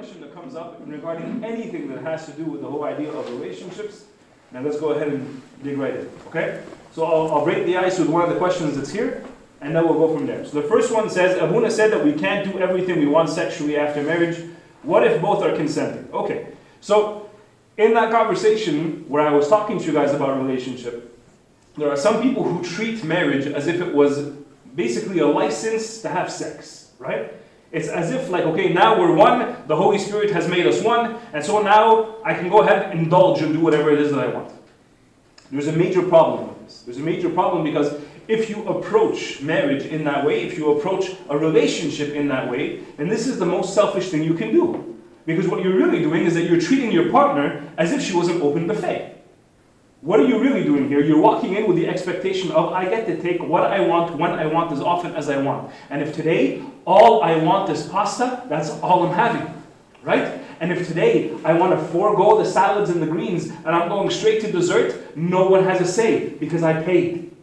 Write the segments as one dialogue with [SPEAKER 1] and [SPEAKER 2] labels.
[SPEAKER 1] question that comes up regarding anything that has to do with the whole idea of relationships. Now let's go ahead and dig right in, okay? So I'll break the ice with one of the questions that's here, and then we'll go from there. So the first one says, Abuna said that we can't do everything we want sexually after marriage. What if both are consenting? Okay, so in that conversation where I was talking to you guys about relationship, there are some people who treat marriage as if it was basically a license to have sex, right? It's as if like, okay, now we're one, the Holy Spirit has made us one, and so now I can go ahead and indulge and do whatever it is that I want. There's a major problem with this. There's a major problem because if you approach marriage in that way, if you approach a relationship in that way, then this is the most selfish thing you can do. Because what you're really doing is that you're treating your partner as if she was an open buffet. What are you really doing here? You're walking in with the expectation of, I get to take what I want, when I want, as often as I want. And if today, all I want is pasta, that's all I'm having, right? And if today, I want to forego the salads and the greens, and I'm going straight to dessert, no one has a say, because I paid,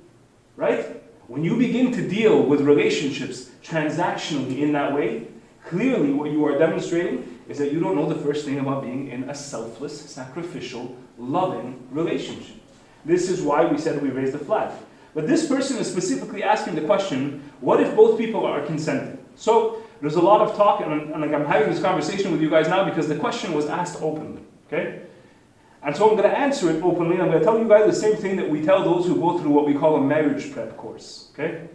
[SPEAKER 1] right? When you begin to deal with relationships transactionally in that way, clearly what you are demonstrating is that you don't know the first thing about being in a selfless, sacrificial, loving relationship. This is why we said we raised the flag. But this person is specifically asking the question, what if both people are consenting? So there's a lot of talk, and I'm having this conversation with you guys now because the question was asked openly, okay? And so I'm going to answer it openly, and I'm going to tell you guys the same thing that we tell those who go through what we call a marriage prep course, okay?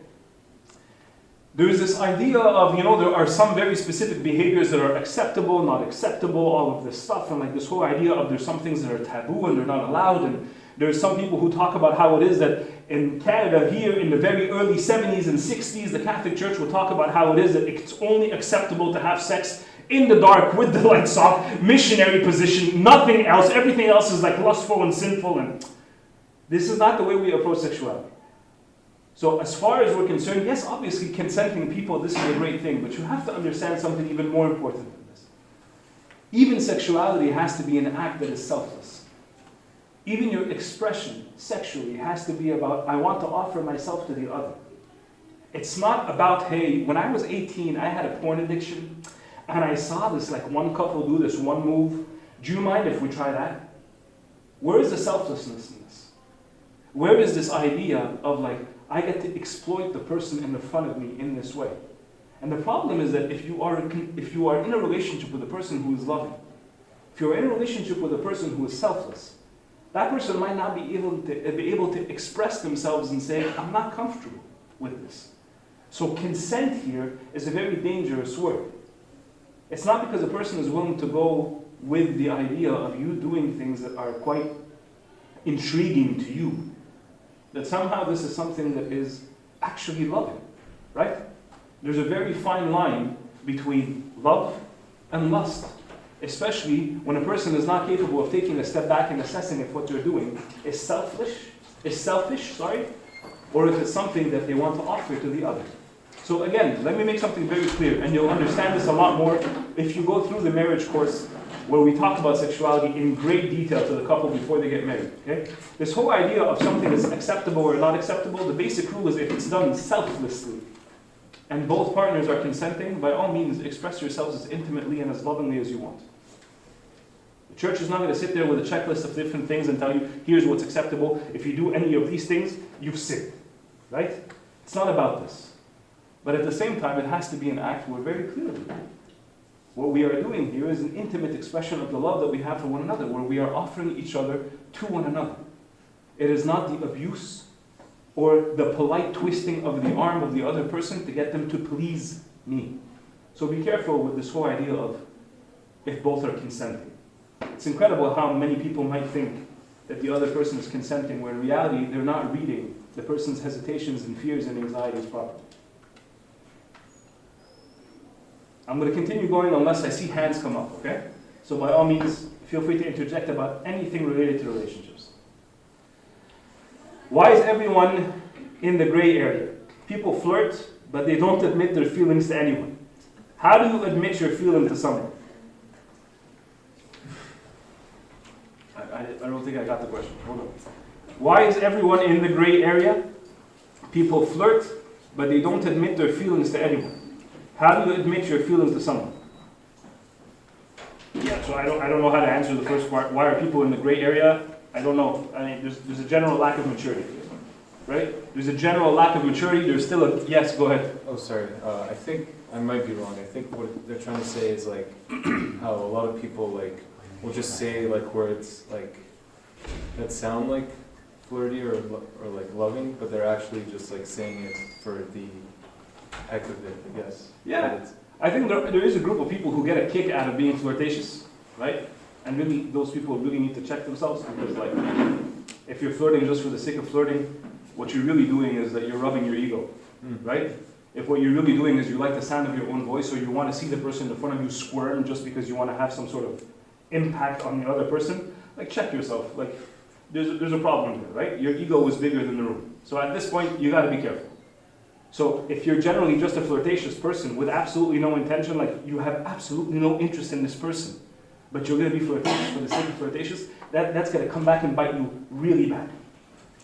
[SPEAKER 1] There's this idea of, there are some very specific behaviors that are acceptable, not acceptable, all of this stuff, and like this whole idea of there's some things that are taboo and they're not allowed, and there's some people who talk about how it is that in Canada here in the very early 70s and 60s, the Catholic Church will talk about how it is that it's only acceptable to have sex in the dark with the lights off, missionary position, nothing else, everything else is like lustful and sinful, and this is not the way we approach sexuality. So as far as we're concerned, yes, obviously consenting people, this is a great thing, but you have to understand something even more important than this. Even sexuality has to be an act that is selfless. Even your expression sexually has to be about, I want to offer myself to the other. It's not about, hey, when I was 18, I had a porn addiction, and I saw this like one couple do this one move. Do you mind if we try that? Where is the selflessness in this? Where is this idea of like, I get to exploit the person in the front of me in this way? And the problem is that if you are in a relationship with a person who is loving, if you're in a relationship with a person who is selfless, that person might not be able to express themselves and say, I'm not comfortable with this. So consent here is a very dangerous word. It's not because a person is willing to go with the idea of you doing things that are quite intriguing to you, that somehow this is something that is actually loving, right? There's a very fine line between love and lust, especially when a person is not capable of taking a step back and assessing if what they're doing is selfish, or if it's something that they want to offer to the other. So again, let me make something very clear, and you'll understand this a lot more if you go through the marriage course where we talk about sexuality in great detail to the couple before they get married. Okay? This whole idea of something is acceptable or not acceptable, the basic rule is if it's done selflessly and both partners are consenting, by all means express yourselves as intimately and as lovingly as you want. The church is not going to sit there with a checklist of different things and tell you, here's what's acceptable. If you do any of these things, you've sinned. Right? It's not about this. But at the same time, it has to be an act where very clearly what we are doing here is an intimate expression of the love that we have for one another, where we are offering each other to one another. It is not the abuse or the polite twisting of the arm of the other person to get them to please me. So be careful with this whole idea of if both are consenting. It's incredible how many people might think that the other person is consenting, where in reality they're not reading the person's hesitations and fears and anxieties properly. I'm going to continue going unless I see hands come up, okay? So by all means, feel free to interject about anything related to relationships. Why is everyone in the gray area? People flirt, but they don't admit their feelings to anyone. How do you admit your feeling to someone? I don't think I got the question. Hold on. Why is everyone in the gray area? People flirt, but they don't admit their feelings to anyone. How do you admit your feelings to someone? So I don't know how to answer the first part. Why are people in the gray area? I don't know. I mean, there's a general lack of maturity, right? There's a general lack of maturity. There's still a, yes, go ahead.
[SPEAKER 2] Oh, sorry. I think I might be wrong. I think what they're trying to say is like how a lot of people like will just say like words like that sound like flirty or like loving, but they're actually just like saying it for the heck of it, I guess.
[SPEAKER 1] Yeah. I think there is a group of people who get a kick out of being flirtatious, right? And really, those people really need to check themselves, because like, if you're flirting just for the sake of flirting, what you're really doing is that you're rubbing your ego, right? If what you're really doing is you like the sound of your own voice, or you want to see the person in front of you squirm just because you want to have some sort of impact on the other person, like check yourself. Like, there's a problem here, right? Your ego is bigger than the room. So at this point, you got to be careful. So if you're generally just a flirtatious person with absolutely no intention, like you have absolutely no interest in this person, but you're going to be flirtatious for the sake of flirtatious, that's going to come back and bite you really bad.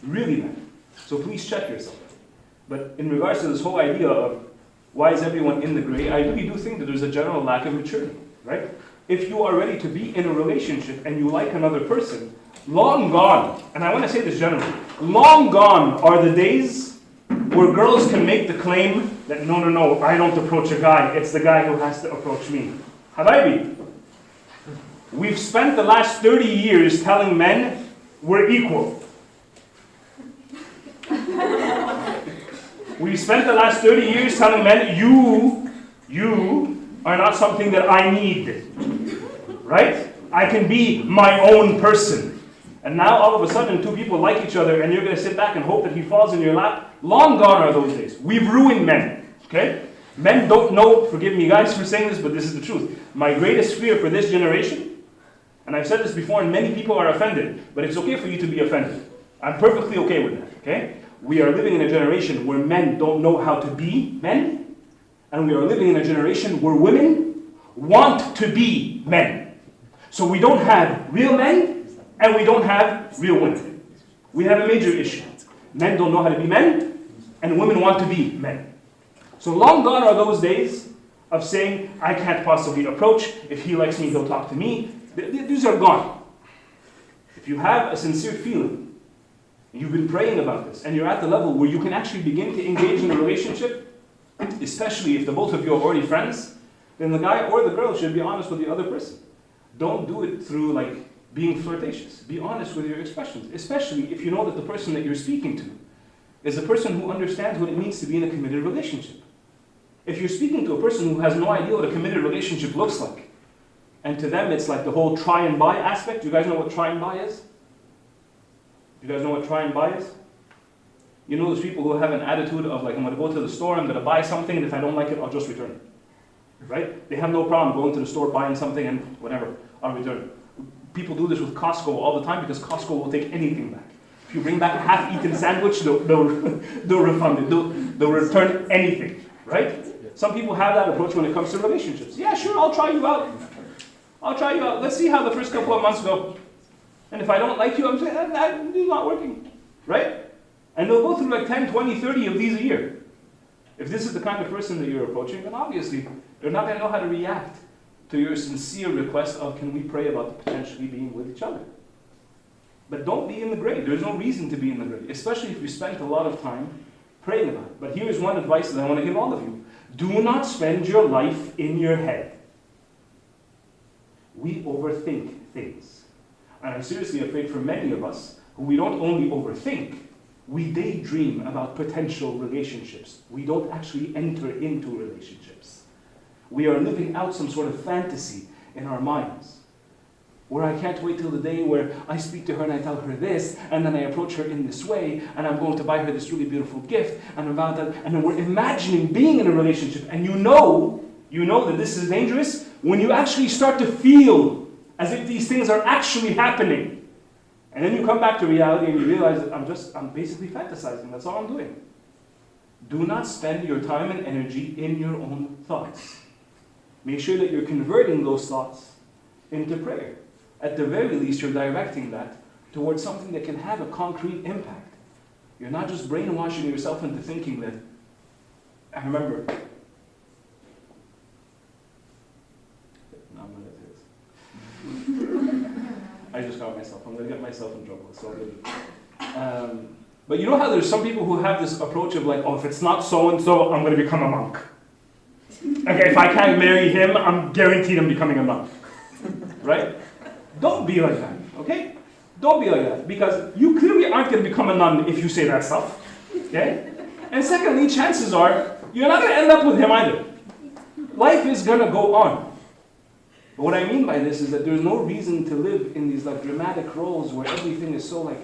[SPEAKER 1] Really bad. So please check yourself. But in regards to this whole idea of why is everyone in the gray, I really do think that there's a general lack of maturity, right? If you are ready to be in a relationship and you like another person, long gone, and I want to say this generally, long gone are the days where girls can make the claim that no, I don't approach a guy, it's the guy who has to approach me. Habibi, we've spent the last 30 years telling men we're equal. We've spent the last 30 years telling men you are not something that I need, right? I can be my own person. And now all of a sudden two people like each other and you're going to sit back and hope that he falls in your lap. Long gone are those days. We've ruined men, okay? Men don't know, forgive me guys for saying this, but this is the truth. My greatest fear for this generation, and I've said this before and many people are offended, but it's okay for you to be offended. I'm perfectly okay with that, okay? We are living in a generation where men don't know how to be men, and we are living in a generation where women want to be men. So we don't have real men, and we don't have real women. We have a major issue. Men don't know how to be men, and women want to be men. So long gone are those days of saying, I can't possibly approach. If he likes me, he'll talk to me. These are gone. If you have a sincere feeling, you've been praying about this, and you're at the level where you can actually begin to engage in a relationship, especially if the both of you are already friends, then the guy or the girl should be honest with the other person. Don't do it through like being flirtatious. Be honest with your expressions, especially if you know that the person that you're speaking to is a person who understands what it means to be in a committed relationship. If you're speaking to a person who has no idea what a committed relationship looks like, and to them it's like the whole try and buy aspect. You guys know what try and buy is? You guys know what try and buy is? You know those people who have an attitude of like, I'm going to go to the store, I'm going to buy something, and if I don't like it, I'll just return it. Right? They have no problem going to the store, buying something, and whatever, I'll return it. People do this with Costco all the time because Costco will take anything back. If you bring back a half-eaten sandwich, they'll refund it. They'll return anything, right? Some people have that approach when it comes to relationships. Yeah, sure, I'll try you out. Let's see how the first couple of months go. And if I don't like you, I'm saying, this is not working, right? And they'll go through like 10, 20, 30 of these a year. If this is the kind of person that you're approaching, then obviously they're not going to know how to react to your sincere request of, can we pray about potentially being with each other? But don't be in the gray. There's no reason to be in the gray, especially if you spent a lot of time praying about it. But here's one advice that I want to give all of you. Do not spend your life in your head. We overthink things. And I'm seriously afraid for many of us, who we don't only overthink, we daydream about potential relationships. We don't actually enter into relationships. We are living out some sort of fantasy in our minds, where I can't wait till the day where I speak to her and I tell her this, and then I approach her in this way, and I'm going to buy her this really beautiful gift, and about that, and then we're imagining being in a relationship, and you know that this is dangerous when you actually start to feel as if these things are actually happening. And then you come back to reality and you realize that I'm basically fantasizing, that's all I'm doing. Do not spend your time and energy in your own thoughts. Make sure that you're converting those thoughts into prayer. At the very least, you're directing that towards something that can have a concrete impact. You're not just brainwashing yourself into thinking that, I remember, I just got myself. I'm going to get myself in trouble. It's all good. But you know how there's some people who have this approach of like, oh, if it's not so-and-so, I'm going to become a monk. Okay, if I can't marry him, I'm guaranteed I'm becoming a monk. Right? Don't be like that, okay? Don't be like that. Because you clearly aren't going to become a nun if you say that stuff. Okay? And secondly, chances are, you're not going to end up with him either. Life is going to go on. But what I mean by this is that there's no reason to live in these like dramatic roles where everything is so like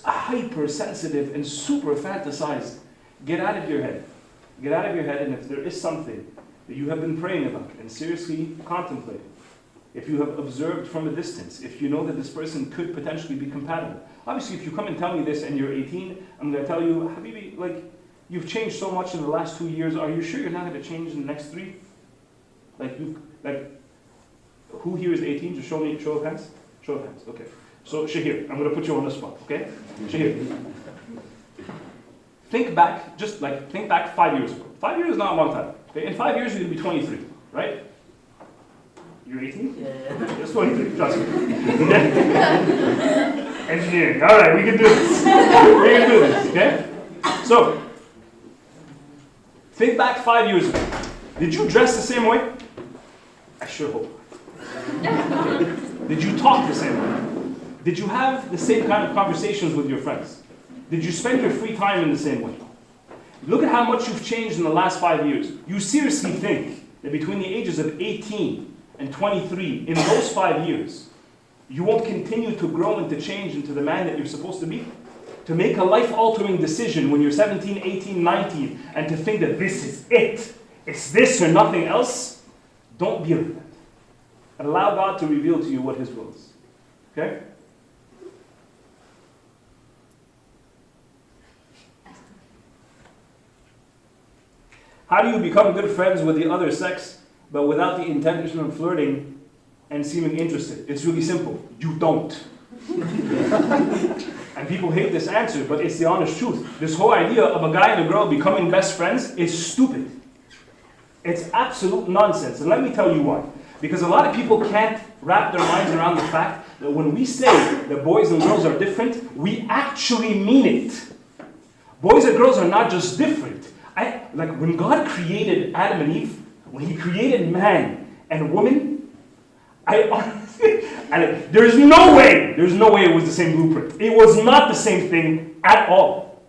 [SPEAKER 1] hypersensitive and super fantasized. Get out of your head. Get out of your head, and if there is something that you have been praying about and seriously contemplating, if you have observed from a distance, if you know that this person could potentially be compatible. Obviously, if you come and tell me this and you're 18, I'm going to tell you, Habibi, like, you've changed so much in the last 2 years, are you sure you're not going to change in the next 3? Who here is 18? Just show of hands. Show of hands, okay. So, Shahir, I'm going to put you on the spot, okay? Shahir. Think back 5 years ago. 5 years is not a long time. Okay? In 5 years, you're going to be 23, right? You're 18?
[SPEAKER 3] Yeah.
[SPEAKER 1] Just 23, trust me. Engineering, all right, we can do this. We can do this, okay? So, think back 5 years ago. Did you dress the same way? I sure hope. Did you talk the same way? Did you have the same kind of conversations with your friends? Did you spend your free time in the same way? Look at how much you've changed in the last 5 years. You seriously think that between the ages of 18 and 23, in those 5 years, you won't continue to grow and to change into the man that you're supposed to be? To make a life-altering decision when you're 17, 18, 19, and to think that this is it, it's this or nothing else, don't be like that. Allow God to reveal to you what His will is. Okay? How do you become good friends with the other sex, but without the intention of flirting and seeming interested? It's really simple. You don't. And people hate this answer, but it's the honest truth. This whole idea of a guy and a girl becoming best friends is stupid. It's absolute nonsense. And let me tell you why. Because a lot of people can't wrap their minds around the fact that when we say that boys and girls are different, we actually mean it. Boys and girls are not just different. Like when God created Adam and Eve, when He created man and woman, there's no way it was the same blueprint. It was not the same thing at all.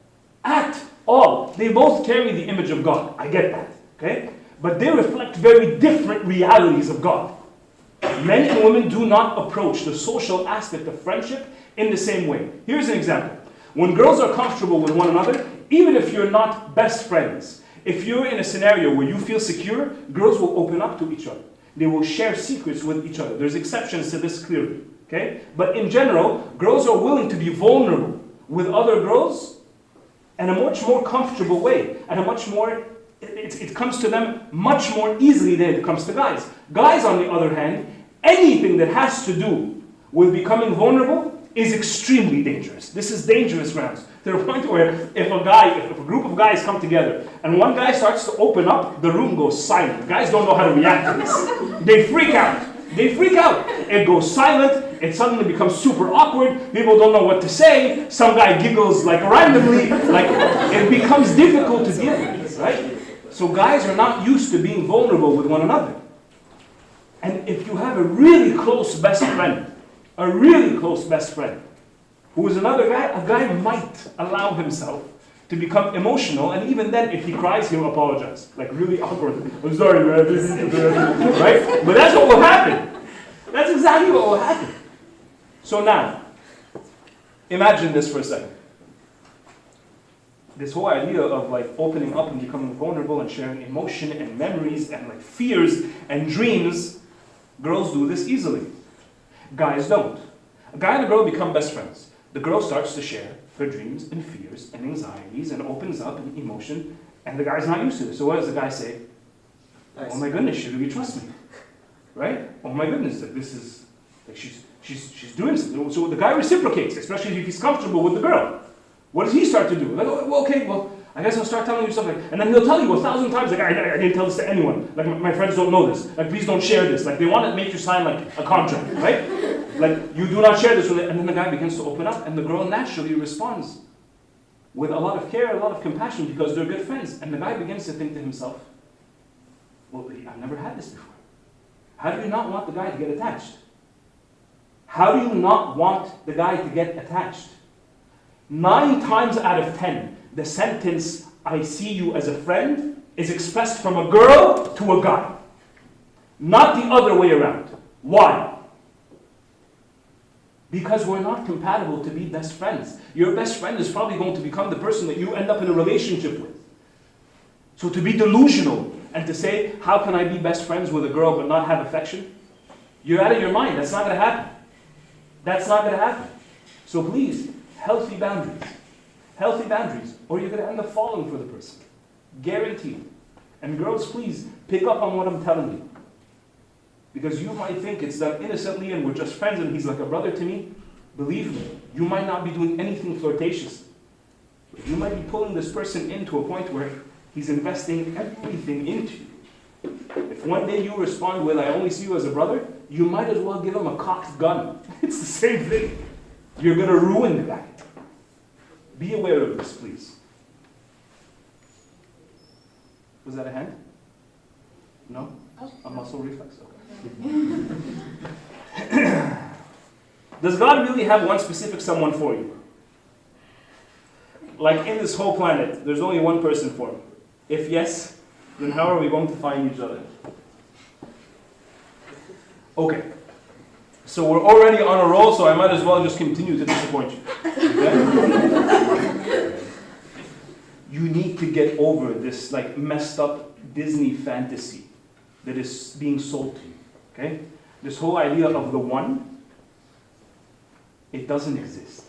[SPEAKER 1] At all. They both carry the image of God. I get that. Okay? But they reflect very different realities of God. Men and women do not approach the social aspect of friendship in the same way. Here's an example. When girls are comfortable with one another, even if you're not best friends, if you're in a scenario where you feel secure, girls will open up to each other. They will share secrets with each other. There's exceptions to this clearly. Okay? But in general, girls are willing to be vulnerable with other girls in a much more comfortable way, and a much more it comes to them much more easily than it comes to guys. Guys, on the other hand, anything that has to do with becoming vulnerable is extremely dangerous. This is dangerous grounds. To the point where if a group of guys come together and one guy starts to open up, the room goes silent. Guys don't know how to react to this. They freak out. It goes silent. It suddenly becomes super awkward. People don't know what to say. Some guy giggles like randomly. Like it becomes difficult to deal with, right? So guys are not used to being vulnerable with one another. And if you have a really close best friend, who is another guy, a guy might allow himself to become emotional, and even then, if he cries, he'll apologize. Like really awkward. I'm sorry, man. Right? But that's what will happen. That's exactly what will happen. So now, imagine this for a second. This whole idea of like opening up and becoming vulnerable and sharing emotion and memories and like fears and dreams, girls do this easily. Guys don't. A guy and a girl become best friends. The girl starts to share her dreams and fears and anxieties and opens up in emotion, and the guy's not used to this. So what does the guy say? Nice. Oh my goodness, she really trusts me. Right? Oh my goodness, like this is like she's doing something. So the guy reciprocates, especially if he's comfortable with the girl. What does he start to do? Like, oh, well, okay, well, I guess I'll start telling you something. And then he'll tell you 1,000 times, like, I didn't tell this to anyone. Like, my friends don't know this. Like, please don't share this. Like, they want to make you sign, like, a contract, right? Like, you do not share this with it. And then the guy begins to open up, and the girl naturally responds with a lot of care, a lot of compassion, because they're good friends. And the guy begins to think to himself, well, I've never had this before. How do you not want the guy to get attached? How do you not want the guy to get attached? 9 times out of 10, the sentence, I see you as a friend, is expressed from a girl to a guy. Not the other way around. Why? Because we're not compatible to be best friends. Your best friend is probably going to become the person that you end up in a relationship with. So to be delusional and to say, how can I be best friends with a girl but not have affection? You're out of your mind. That's not going to happen. That's not going to happen. So please, healthy boundaries. Healthy boundaries, or you're going to end up falling for the person. Guaranteed. And girls, please, pick up on what I'm telling you. Because you might think it's done innocently and we're just friends and he's like a brother to me. Believe me, you might not be doing anything flirtatious. You might be pulling this person into a point where he's investing everything into you. If one day you respond with, I only see you as a brother, you might as well give him a cocked gun. It's the same thing. You're going to ruin the guy. Be aware of this, please. Was that a hand? No? A muscle reflex? Okay. Does God really have one specific someone for you? Like in this whole planet, there's only one person for him. If yes, then how are we going to find each other? Okay. So we're already on a roll, so I might as well just continue to disappoint you. Okay? You need to get over this like messed up Disney fantasy that is being sold to you. Okay? This whole idea of the one, it doesn't exist.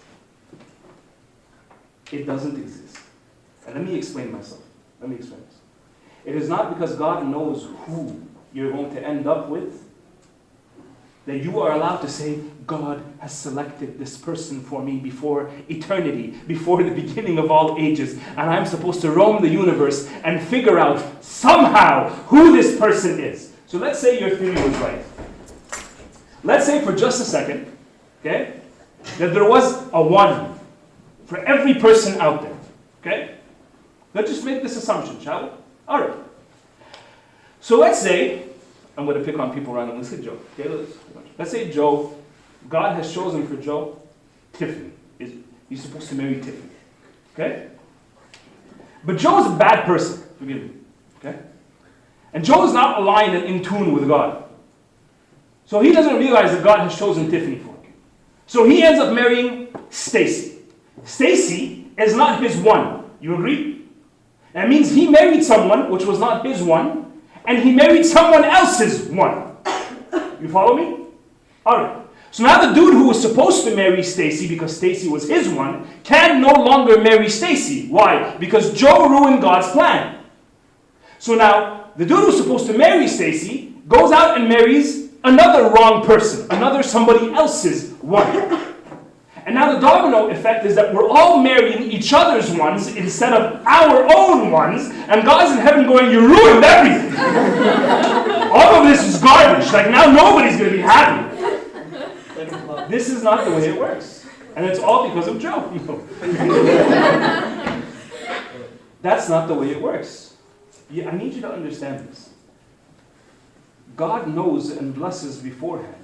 [SPEAKER 1] It doesn't exist. And let me explain myself. It is not because God knows who you're going to end up with that you are allowed to say, God has selected this person for me before eternity, before the beginning of all ages, and I'm supposed to roam the universe and figure out somehow who this person is. So let's say your theory was right. Let's say for just a second, okay, that there was a one for every person out there. Okay? Let's just make this assumption, shall we? All right. So let's say, I'm going to pick on people randomly. Let's say Joe. Okay, let's say Joe, God has chosen for Joe Tiffany. He's supposed to marry Tiffany. Okay? But Joe's a bad person. Forgive me. Okay? And Joe is not aligned and in tune with God. So he doesn't realize that God has chosen Tiffany for him. So he ends up marrying Stacy. Stacy is not his one. You agree? That means he married someone which was not his one, and he married someone else's one. You follow me? Alright. So now the dude who was supposed to marry Stacy because Stacy was his one can no longer marry Stacy. Why? Because Joe ruined God's plan. So now the dude who's supposed to marry Stacy goes out and marries another wrong person, another somebody else's one. And now the domino effect is that we're all marrying each other's ones instead of our own ones, and God's in heaven going, you ruined everything. All of this is garbage. Like now nobody's going to be happy. This is not the way it works. And it's all because of Joe. That's not the way it works. Yeah, I need you to understand this. God knows and blesses beforehand.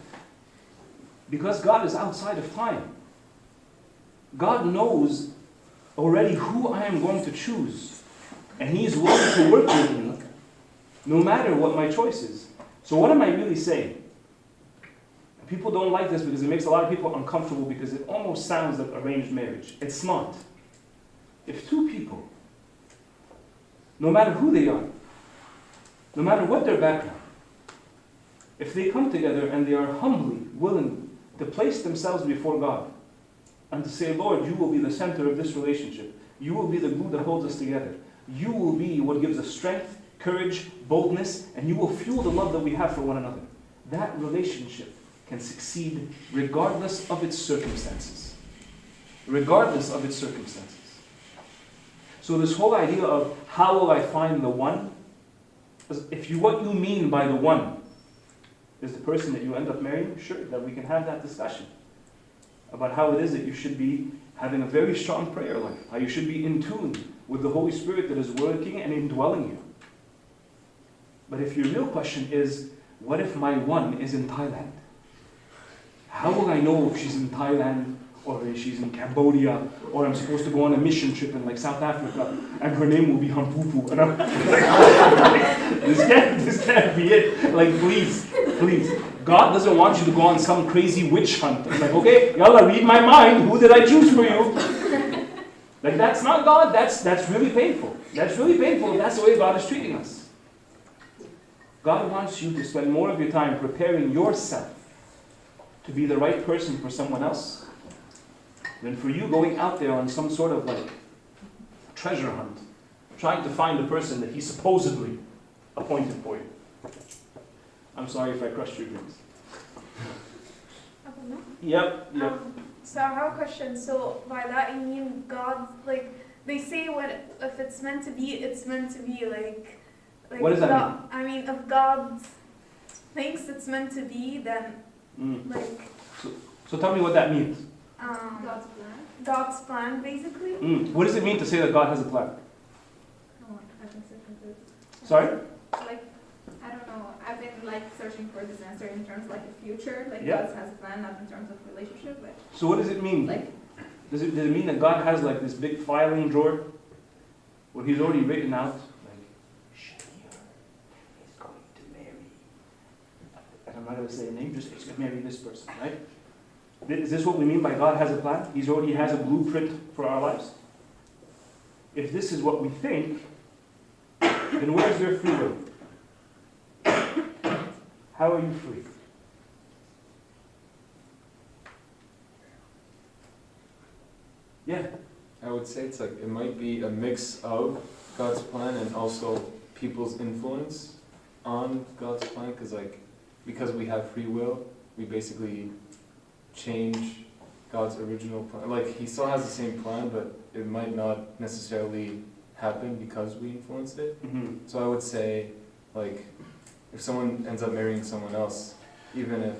[SPEAKER 1] Because God is outside of time. God knows already who I am going to choose. And He is willing to work with me no matter what my choice is. So what am I really saying? People don't like this because it makes a lot of people uncomfortable because it almost sounds like arranged marriage. It's not. If two people, no matter who they are, no matter what their background, if they come together and they are humbly willing to place themselves before God and to say, Lord, you will be the center of this relationship. You will be the glue that holds us together. You will be what gives us strength, courage, boldness, and you will fuel the love that we have for one another. That relationship can succeed regardless of its circumstances. Regardless of its circumstances. So this whole idea of how will I find the one, what you mean by the one is the person that you end up marrying, sure, then we can have that discussion about how it is that you should be having a very strong prayer life, how you should be in tune with the Holy Spirit that is working and indwelling you. But if your real question is, what if my one is in Thailand? How will I know if she's in Thailand or if she's in Cambodia or I'm supposed to go on a mission trip in like South Africa and her name will be Hampupu? And I'm like, this can't be it. Like, please. God doesn't want you to go on some crazy witch hunt. It's like, okay, yalla, read my mind. Who did I choose for you? Like, that's not God. That's really painful. That's really painful. That's the way God is treating us. God wants you to spend more of your time preparing yourself to be the right person for someone else than for you going out there on some sort of like treasure hunt, trying to find the person that He supposedly appointed for you. I'm sorry if I crushed your dreams. Yep.
[SPEAKER 3] So I have a question. So by that you mean God, like they say, if it's meant to be, it's meant to be. Like
[SPEAKER 1] what does that mean?
[SPEAKER 3] I mean, if God thinks it's meant to be, then like.
[SPEAKER 1] So tell me what that means.
[SPEAKER 3] God's plan. God's plan, basically.
[SPEAKER 1] What does it mean to say that God has a plan? Sorry?
[SPEAKER 4] Like, I don't know. I've been like searching for this answer in terms of like the future. Like
[SPEAKER 1] Yeah.
[SPEAKER 4] God has a plan, not in terms of relationship, but
[SPEAKER 1] So what does it mean?
[SPEAKER 4] like
[SPEAKER 1] Does it mean that God has like this big filing drawer where He's already written out like Shakir is going to marry, and I'm not going to say a name, just he's going to marry this person, right? Is this what we mean by God has a plan? He already has a blueprint for our lives. If this is what we think, then where's your free will? How are you free? Yeah.
[SPEAKER 2] I would say it's like, it might be a mix of God's plan and also people's influence on God's plan, because we have free will, we basically change God's original plan. Like, He still has the same plan, but it might not necessarily happen because we influenced it.
[SPEAKER 1] Mm-hmm.
[SPEAKER 2] So I would say, like, if someone ends up marrying someone else, even if,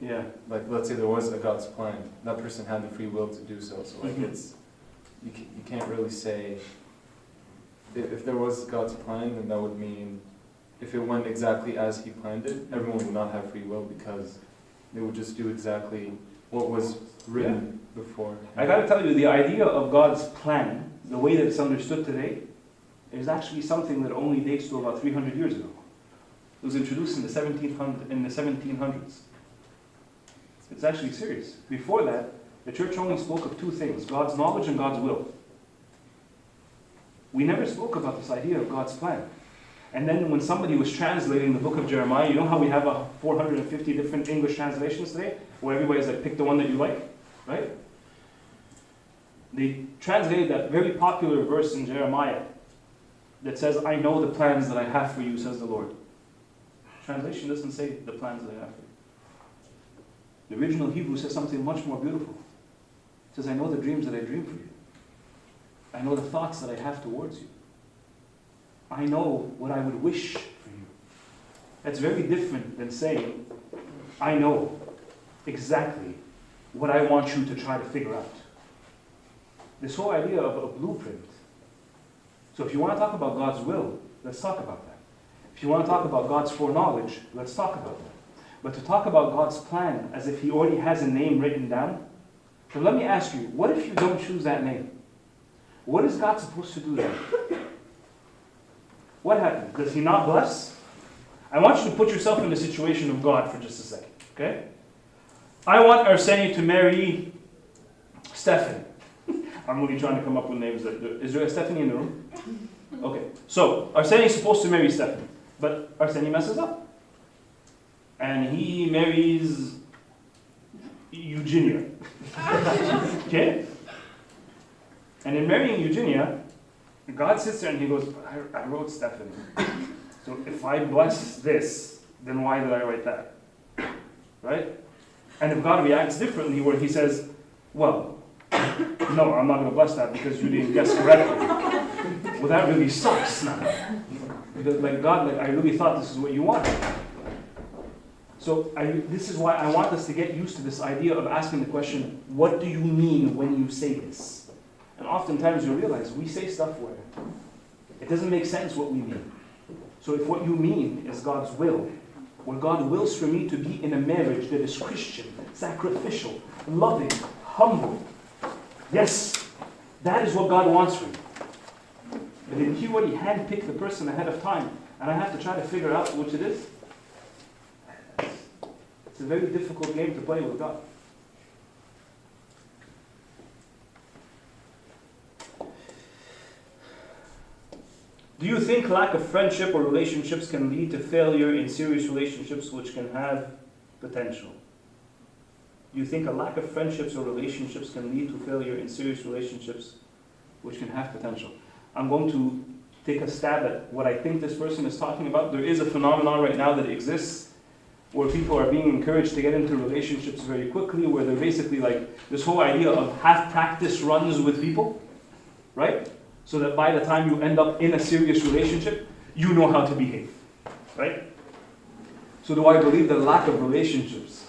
[SPEAKER 1] Yeah.
[SPEAKER 2] like, let's say there was a God's plan, that person had the free will to do so. So like,
[SPEAKER 1] Mhm.
[SPEAKER 2] you can't really say, if there was God's plan, then that would mean if it went exactly as He planned it, everyone would not have free will because they would just do exactly what was written before.
[SPEAKER 1] I gotta tell you, the idea of God's plan, the way that it's understood today, is actually something that only dates to about 300 years ago. It was introduced in the 1700s. It's actually serious. Before that, the church only spoke of two things: God's knowledge and God's will. We never spoke about this idea of God's plan. And then when somebody was translating the book of Jeremiah, you know how we have 450 different English translations today, where everybody's like, pick the one that you like, right? They translated that very popular verse in Jeremiah that says, I know the plans that I have for you, says the Lord. Translation doesn't say the plans that I have for you. The original Hebrew says something much more beautiful. It says, I know the dreams that I dream for you. I know the thoughts that I have towards you. I know what I would wish for you. That's very different than saying, I know exactly what I want you to try to figure out. This whole idea of a blueprint. So if you want to talk about God's will, let's talk about that. If you want to talk about God's foreknowledge, let's talk about that. But to talk about God's plan as if He already has a name written down, so let me ask you, what if you don't choose that name? What is God supposed to do then? What happens? Does He not bless? I want you to put yourself in the situation of God for just a second, okay? I want Arseni to marry Stephanie. I'm really trying to come up with names. Is there a Stephanie in the room? Okay, so Arseni is supposed to marry Stephanie, but Arseni messes up. And he marries Eugenia. Okay? And in marrying Eugenia, God sits there and He goes, I wrote Stephanie. So if I bless this, then why did I write that? Right? And if God reacts differently where He says, well, no, I'm not going to bless that because you didn't guess correctly. well, that really sucks now. Because like God, like I really thought this is what you wanted. So this is why I want us to get used to this idea of asking the question, what do you mean when you say this? And oftentimes you realize we say stuff where it doesn't make sense what we mean. So if what you mean is God's will, what God wills for me to be in a marriage that is Christian, sacrificial, loving, humble, yes, that is what God wants for me. But if He already handpicked the person ahead of time, and I have to try to figure out which it is, it's a very difficult game to play with God. Do you think lack of friendship or relationships can lead to failure in serious relationships which can have potential? Do you think a lack of friendships or relationships can lead to failure in serious relationships which can have potential? I'm going to take a stab at what I think this person is talking about. There is a phenomenon right now that exists where people are being encouraged to get into relationships very quickly, where they're basically like this whole idea of half-practice runs with people, right? So that by the time you end up in a serious relationship, you know how to behave, right? So do I believe that lack of relationships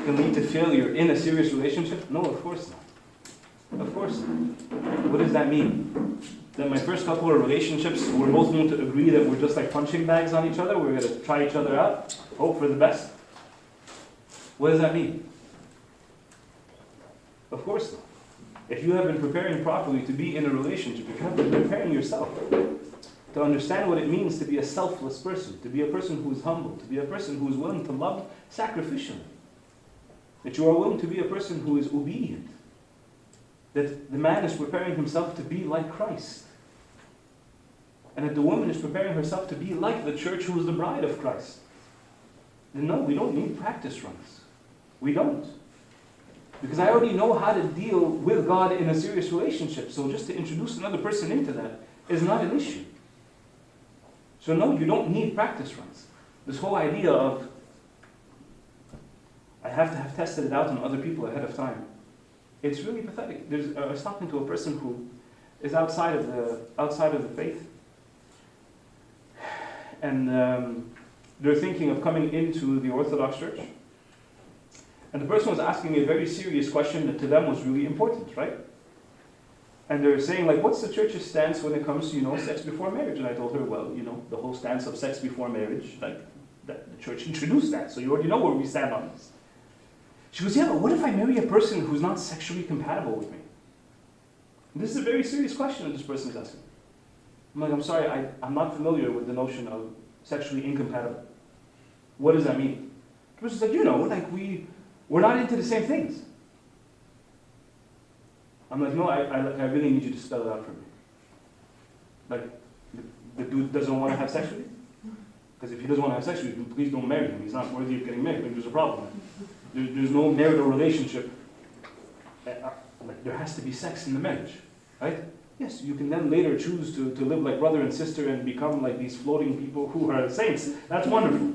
[SPEAKER 1] can lead to failure in a serious relationship? No, of course not. Of course not. What does that mean? That my first couple of relationships, we're both going to agree that we're just like punching bags on each other, we're going to try each other out, hope for the best? What does that mean? Of course not. If you have been preparing properly to be in a relationship, if you have been preparing yourself to understand what it means to be a selfless person, to be a person who is humble, to be a person who is willing to love sacrificially, that you are willing to be a person who is obedient, that the man is preparing himself to be like Christ, and that the woman is preparing herself to be like the church who is the bride of Christ, then no, we don't need practice runs. We don't. Because I already know how to deal with God in a serious relationship. So just to introduce another person into that is not an issue. So no, you don't need practice runs. This whole idea of I have to have tested it out on other people ahead of time. It's really pathetic. I was talking to a person who is outside of the faith, and they're thinking of coming into the Orthodox Church. And the person was asking me a very serious question that to them was really important, right? And they're saying, like, what's the church's stance when it comes to, sex before marriage? And I told her, well, the whole stance of sex before marriage, like, that the church introduced that, so you already know where we stand on this. She goes, yeah, but what if I marry a person who's not sexually compatible with me? And this is a very serious question that this person is asking. I'm like, I'm sorry, I'm not familiar with the notion of sexually incompatible. What does that mean? The person's like, we're not into the same things. I'm like, no, I really need you to spell it out for me. Like, the dude doesn't want to have sex with you? Because if he doesn't want to have sex with you, please don't marry him. He's not worthy of getting married. Like, there's a problem. There's no marital relationship. Like, there has to be sex in the marriage, right? Yes, you can then later choose to live like brother and sister and become like these floating people who are saints. That's wonderful.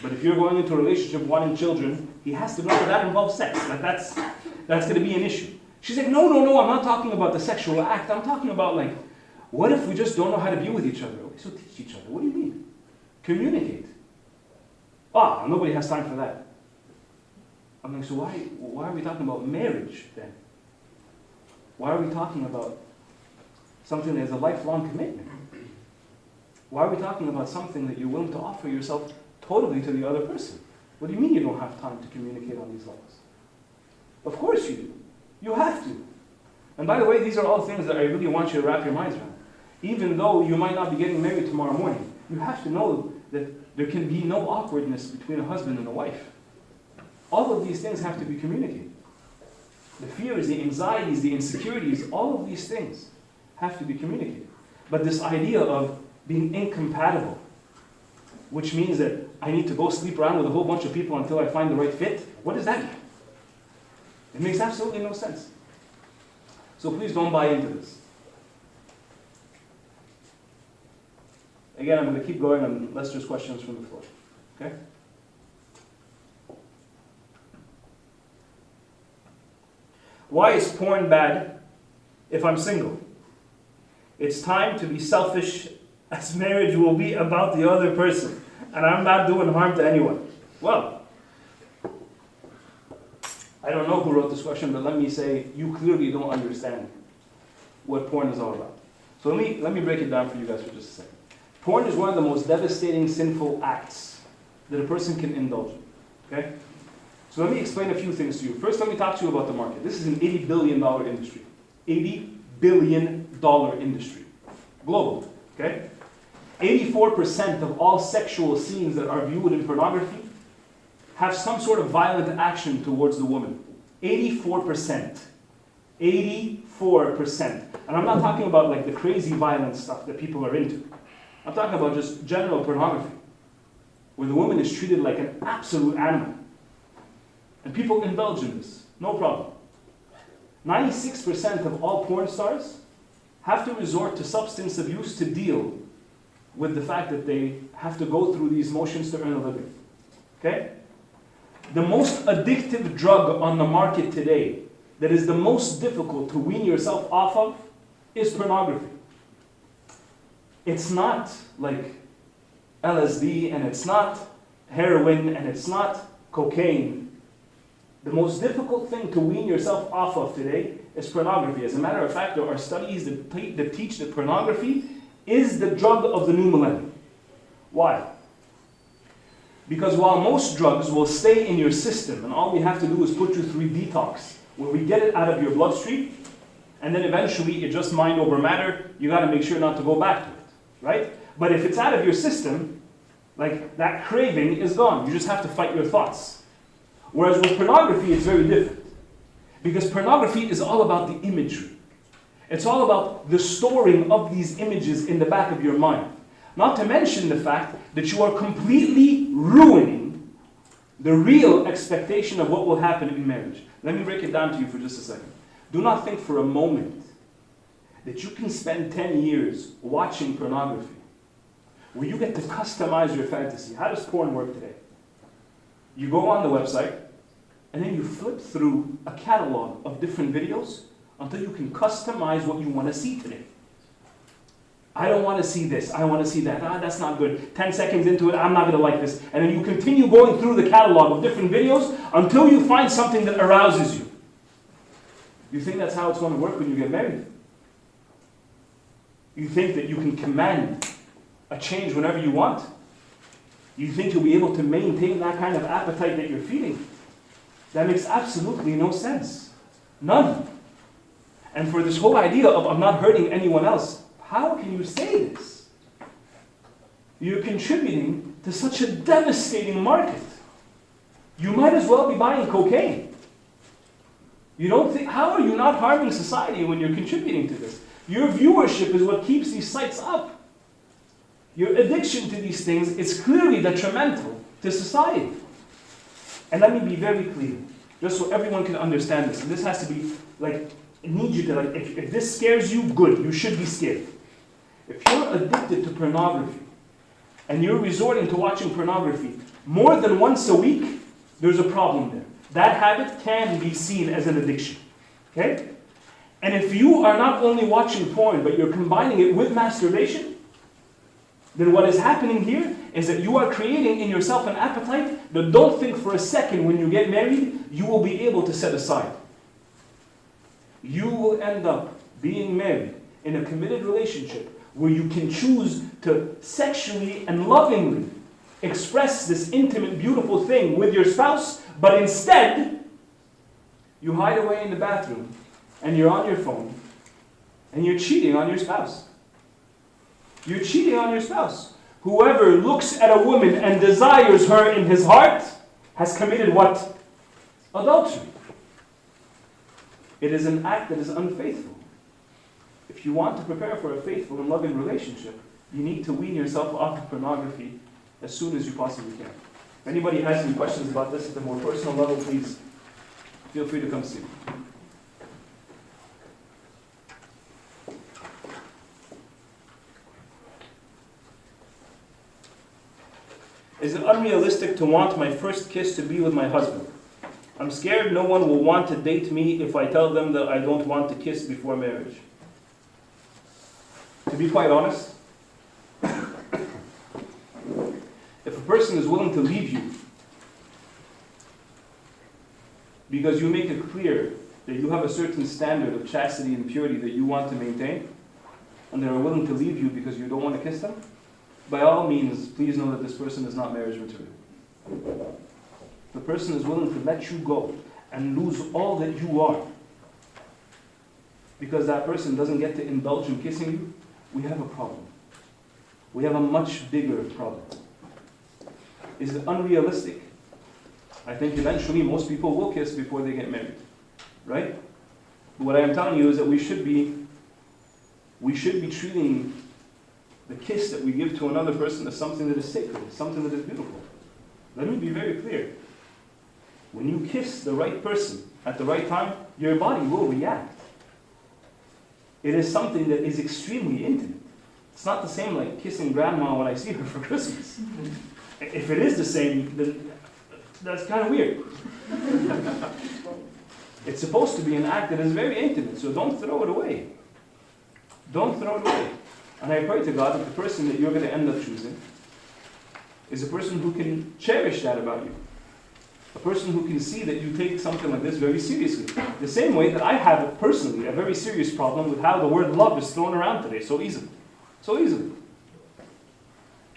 [SPEAKER 1] But if you're going into a relationship wanting children, he has to know that involves sex. Like that's going to be an issue. She's like, no, I'm not talking about the sexual act. I'm talking about like, what if we just don't know how to be with each other? Okay, so teach each other. What do you mean? Communicate. Nobody has time for that. I'm like, so why are we talking about marriage then? Why are we talking about something that is a lifelong commitment? Why are we talking about something that you're willing to offer yourself totally to the other person? What do you mean you don't have time to communicate on these levels? Of course you do. You have to. And by the way, these are all things that I really want you to wrap your minds around. Even though you might not be getting married tomorrow morning, you have to know that there can be no awkwardness between a husband and a wife. All of these things have to be communicated. The fears, the anxieties, the insecurities, all of these things have to be communicated. But this idea of being incompatible, which means that I need to go sleep around with a whole bunch of people until I find the right fit, what does that mean? It makes absolutely no sense. So please don't buy into this. Again, I'm going to keep going unless there's questions from the floor. Okay? Why is porn bad if I'm single? It's time to be selfish, as marriage will be about the other person. And I'm not doing harm to anyone. Well, I don't know who wrote this question, but let me say, you clearly don't understand what porn is all about. So let me break it down for you guys for just a second. Porn is one of the most devastating sinful acts that a person can indulge in. Okay? So let me explain a few things to you. First, let me talk to you about the market. This is an $80 billion industry. $80 billion industry. Global. Okay? 84% of all sexual scenes that are viewed in pornography have some sort of violent action towards the woman. 84%. 84%. And I'm not talking about like the crazy violent stuff that people are into. I'm talking about just general pornography, where the woman is treated like an absolute animal. And people indulge in this, no problem. 96% of all porn stars have to resort to substance abuse to deal with the fact that they have to go through these motions to earn a living. Okay? The most addictive drug on the market today that is the most difficult to wean yourself off of is pornography. It's not like LSD, and it's not heroin, and it's not cocaine. The most difficult thing to wean yourself off of today is pornography. As a matter of fact, there are studies that teach that pornography is the drug of the new millennium. Why? Because while most drugs will stay in your system, and all we have to do is put you through detox, where we get it out of your bloodstream, and then eventually it's just mind over matter, you got to make sure not to go back to it, right? But if it's out of your system, like that craving is gone. You just have to fight your thoughts. Whereas with pornography, it's very different. Because pornography is all about the imagery. It's all about the storing of these images in the back of your mind. Not to mention the fact that you are completely ruining the real expectation of what will happen in marriage. Let me break it down to you for just a second. Do not think for a moment that you can spend 10 years watching pornography, where you get to customize your fantasy. How does porn work today? You go on the website, and then you flip through a catalog of different videos until you can customize what you want to see today. I don't want to see this. I want to see that. That's not good. 10 seconds into it, I'm not going to like this. And then you continue going through the catalog of different videos until you find something that arouses you. You think that's how it's going to work when you get married? You think that you can command a change whenever you want? You think you'll be able to maintain that kind of appetite that you're feeling? That makes absolutely no sense. None. And for this whole idea of I'm not hurting anyone else, how can you say this? You're contributing to such a devastating market. You might as well be buying cocaine. You don't think, how are you not harming society when you're contributing to this? Your viewership is what keeps these sites up. Your addiction to these things is clearly detrimental to society. And let me be very clear, just so everyone can understand this. And this has to be, like, I need you to, like, if this scares you, good, you should be scared. If you're addicted to pornography, and you're resorting to watching pornography more than once a week, there's a problem there. That habit can be seen as an addiction. Okay? And if you are not only watching porn, but you're combining it with masturbation, then what is happening here is that you are creating in yourself an appetite that don't think for a second when you get married, you will be able to set aside. You will end up being married in a committed relationship where you can choose to sexually and lovingly express this intimate, beautiful thing with your spouse, but instead, you hide away in the bathroom and you're on your phone and you're cheating on your spouse. You're cheating on your spouse. Whoever looks at a woman and desires her in his heart has committed what? Adultery. It is an act that is unfaithful. If you want to prepare for a faithful and loving relationship, you need to wean yourself off of pornography as soon as you possibly can. If anybody has any questions about this at a more personal level, please feel free to come see me. Is it unrealistic to want my first kiss to be with my husband? I'm scared no one will want to date me if I tell them that I don't want to kiss before marriage. to be quite honest, if a person is willing to leave you because you make it clear that you have a certain standard of chastity and purity that you want to maintain, and they are willing to leave you because you don't want to kiss them, by all means, please know that this person is not marriage material. The person is willing to let you go and lose all that you are because that person doesn't get to indulge in kissing you, we have a problem. We have a much bigger problem. Is it unrealistic? I think eventually most people will kiss before they get married, right? But what I am telling you is that we should be treating the kiss that we give to another person as something that is sacred, something that is beautiful. Let me be very clear. When you kiss the right person at the right time, your body will react. It is something that is extremely intimate. It's not the same like kissing grandma when I see her for Christmas. If it is the same, then that's kind of weird. It's supposed to be an act that is very intimate, so don't throw it away. Don't throw it away. And I pray to God that the person that you're going to end up choosing is a person who can cherish that about you. A person who can see that you take something like this very seriously. The same way that I have personally a very serious problem with how the word love is thrown around today so easily. So easily.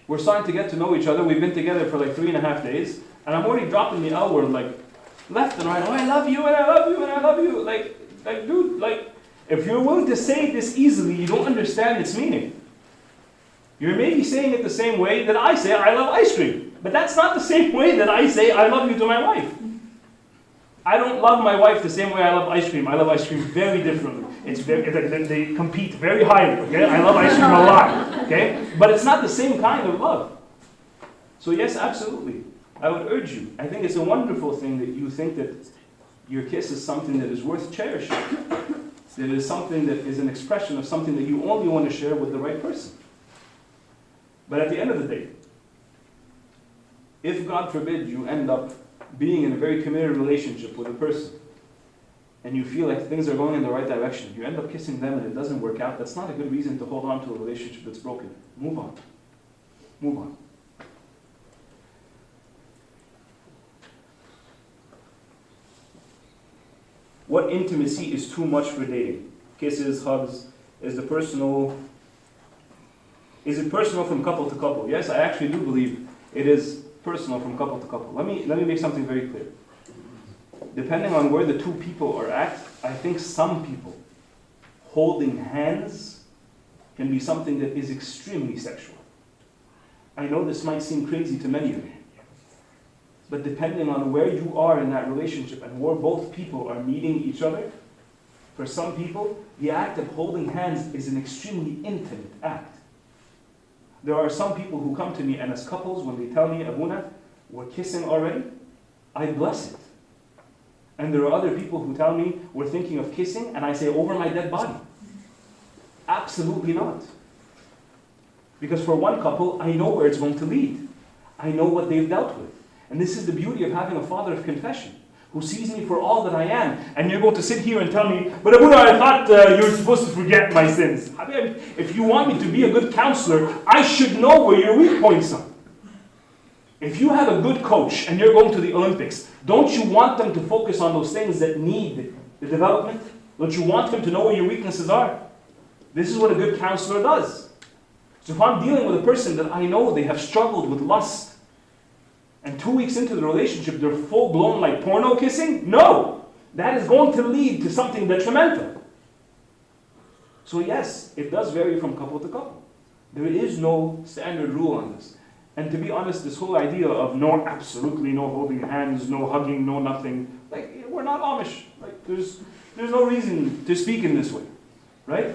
[SPEAKER 1] We're starting to get to know each other. We've been together for like 3.5 days. And I'm already dropping the L word like left and right. Oh, I love you and I love you and I love you. Like dude, like if you're willing to say it this easily, you don't understand its meaning. You're maybe saying it the same way that I say I love ice cream. But that's not the same way that I say I love you to my wife. I don't love my wife the same way I love ice cream. I love ice cream very differently. They compete very highly, okay? I love ice cream a lot, okay? But it's not the same kind of love. So yes, absolutely. I would urge you. I think it's a wonderful thing that you think that your kiss is something that is worth cherishing. That it is something that is an expression of something that you only want to share with the right person. But at the end of the day, if God forbid you end up being in a very committed relationship with a person and you feel like things are going in the right direction, you end up kissing them and it doesn't work out, that's not a good reason to hold on to a relationship that's broken. Move on. Move on. What intimacy is too much for dating? Kisses, hugs, is it personal from couple to couple? Yes, I actually do believe it is personal from couple to couple. Let me make something very clear. Depending on where the two people are at, I think some people holding hands can be something that is extremely sexual. I know this might seem crazy to many of you, but depending on where you are in that relationship and where both people are meeting each other, for some people, the act of holding hands is an extremely intimate act. There are some people who come to me and as couples, when they tell me, Abuna, we're kissing already, I bless it. And there are other people who tell me, we're thinking of kissing, and I say, over my dead body. Absolutely not. Because for one couple, I know where it's going to lead. I know what they've dealt with. And this is the beauty of having a father of confession, who sees me for all that I am. And you're going to sit here and tell me, but Abuna, I thought you were supposed to forget my sins. I mean, if you want me to be a good counselor, I should know where your weak points are. If you have a good coach and you're going to the Olympics, don't you want them to focus on those things that need the development? Don't you want them to know where your weaknesses are? This is what a good counselor does. So if I'm dealing with a person that I know they have struggled with lust, and 2 weeks into the relationship, they're full-blown like porno kissing? No! That is going to lead to something detrimental. So yes, it does vary from couple to couple. There is no standard rule on this. And to be honest, this whole idea of no, absolutely no holding hands, no hugging, no nothing, like, we're not Amish. Like, there's no reason to speak in this way, right?